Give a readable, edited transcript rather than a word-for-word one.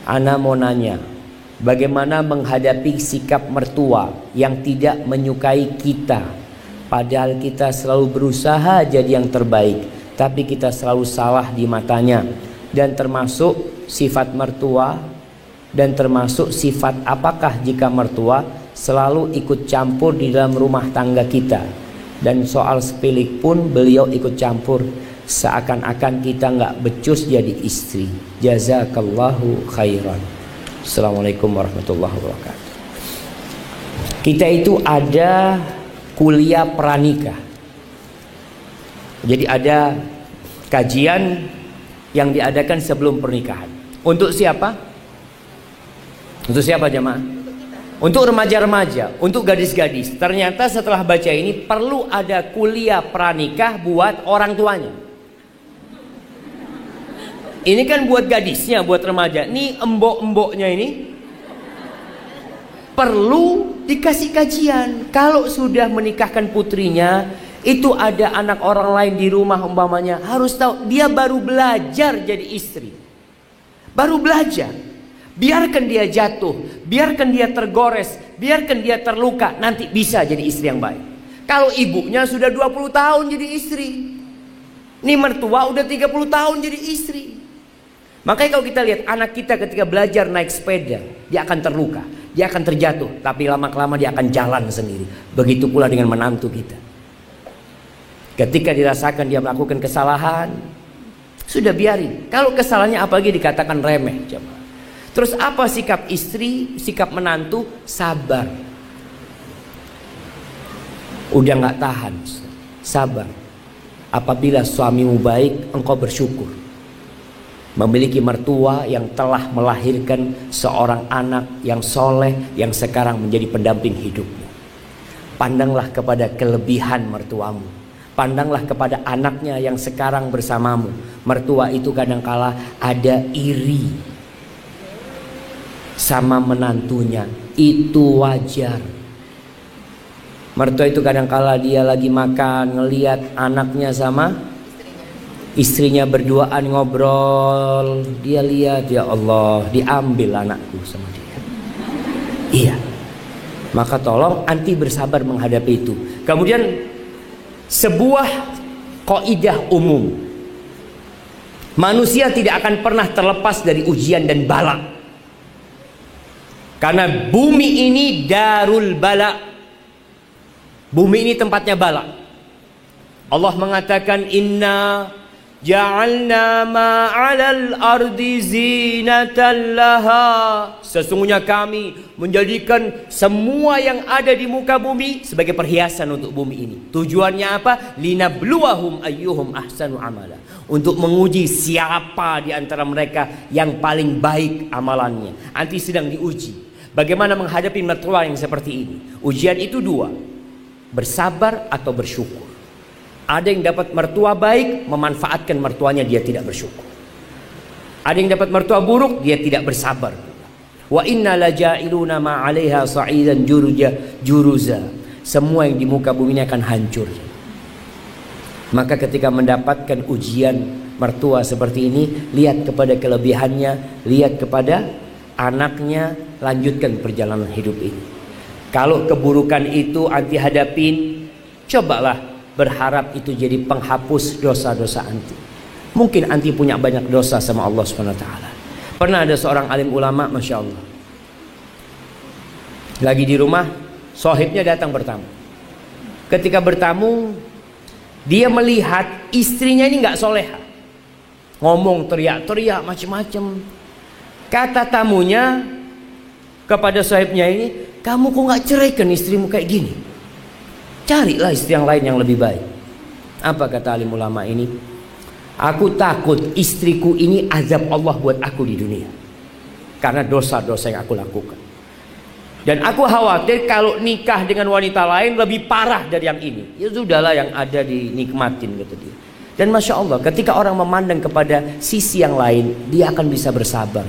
Ana mau nanya, bagaimana menghadapi sikap mertua yang tidak menyukai kita, padahal kita selalu berusaha jadi yang terbaik, tapi kita selalu salah di matanya. Dan termasuk sifat mertua, dan termasuk sifat apakah jika mertua selalu ikut campur di dalam rumah tangga kita, dan soal sepele pun beliau ikut campur, seakan-akan kita nggak becus jadi istri. Jazakallahu khairan. Assalamualaikum warahmatullahi wabarakatuh. Kita itu ada kuliah pranikah. Jadi ada kajian yang diadakan sebelum pernikahan. Untuk siapa? Untuk siapa jemaah? Untuk remaja-remaja, untuk gadis-gadis. Ternyata setelah baca ini perlu ada kuliah pranikah buat orang tuanya. Ini kan buat gadisnya, buat remaja. Nih embok-emboknya ini perlu dikasih kajian. Kalau sudah menikahkan putrinya, itu ada anak orang lain di rumah umpamanya, harus tahu dia baru belajar jadi istri. Baru belajar. Biarkan dia jatuh, biarkan dia tergores, biarkan dia terluka, nanti bisa jadi istri yang baik. Kalau ibunya sudah 20 tahun jadi istri, ini mertua udah 30 tahun jadi istri. Makanya kalau kita lihat anak kita ketika belajar naik sepeda, dia akan terluka, dia akan terjatuh, tapi lama-kelamaan dia akan jalan sendiri. Begitu pula dengan menantu kita. Ketika dirasakan dia melakukan kesalahan, sudah biarin. Kalau kesalahannya apalagi dikatakan remeh, coba. Terus apa sikap istri, sikap menantu? Sabar. Udah nggak tahan, sabar. Apabila suamimu baik, engkau bersyukur. Memiliki mertua yang telah melahirkan seorang anak yang soleh, yang sekarang menjadi pendamping hidupmu. Pandanglah kepada kelebihan mertuamu. Pandanglah kepada anaknya yang sekarang bersamamu. Mertua itu kadangkala ada iri sama menantunya, itu wajar. Mertua itu kadangkala dia lagi makan, ngelihat anaknya sama istrinya berduaan ngobrol, dia lihat, ya Allah, diambil anakku sama dia. Iya. Maka tolong anti bersabar menghadapi itu. Kemudian sebuah kaidah umum, manusia tidak akan pernah terlepas dari ujian dan bala. Karena bumi ini darul bala. Bumi ini tempatnya bala. Allah mengatakan inna ja'alna ma'alal ardi zinatan laha. Sesungguhnya kami menjadikan semua yang ada di muka bumi sebagai perhiasan untuk bumi ini. Tujuannya apa? Linabluwahum ayyuhum ahsanu amala. Untuk menguji siapa di antara mereka yang paling baik amalannya. Nanti sedang diuji. Bagaimana menghadapi mertua yang seperti ini? Ujian itu dua, bersabar atau bersyukur. Ada yang dapat mertua baik, memanfaatkan mertuanya, dia tidak bersyukur. Ada yang dapat mertua buruk, dia tidak bersabar. Wa inna laja'iluna ma'alaiha sa'idan juruza. Semua yang di muka bumi ini akan hancur. Maka ketika mendapatkan ujian mertua seperti ini, lihat kepada kelebihannya, lihat kepada anaknya, lanjutkan perjalanan hidup ini. Kalau keburukan itu anti hadapin, cobalah berharap itu jadi penghapus dosa-dosa anti. Mungkin anti punya banyak dosa sama Allah SWT. Pernah ada seorang alim ulama, Masya Allah, lagi di rumah, sohibnya datang bertamu. Ketika bertamu, dia melihat istrinya ini nggak soleha, ngomong teriak-teriak macam-macam. Kata tamunya kepada sahibnya ini, kamu kok nggak ceraikan istrimu kayak gini? Carilah istri yang lain yang lebih baik. Apa kata alim ulama ini? Aku takut istriku ini azab Allah buat aku di dunia, karena dosa-dosa yang aku lakukan. Dan aku khawatir kalau nikah dengan wanita lain lebih parah dari yang ini. Ya sudahlah, yang ada dinikmatin, kata dia. Dan Masya Allah, ketika orang memandang kepada sisi yang lain, dia akan bisa bersabar.